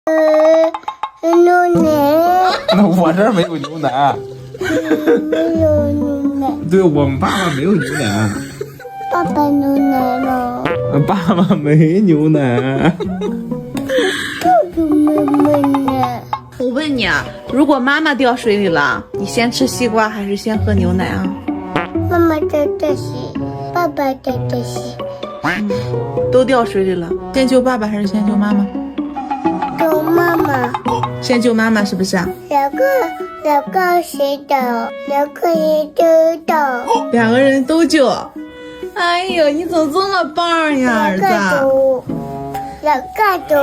牛奶，那我这儿没有牛奶。没有牛奶，对，我们爸爸没有牛奶。爸爸牛奶了，爸爸没牛奶。舅舅妹妹呢？我问你啊，如果妈妈掉水里了，你先吃西瓜还是先喝牛奶啊？妈妈在这洗，爸爸在这洗，都掉水里了，先救爸爸还是先救妈妈？救妈妈。先救妈妈是不是啊？两个洗澡，两个人知道，两个人都救。哎呦，你怎么这么棒呀，儿子？两个都。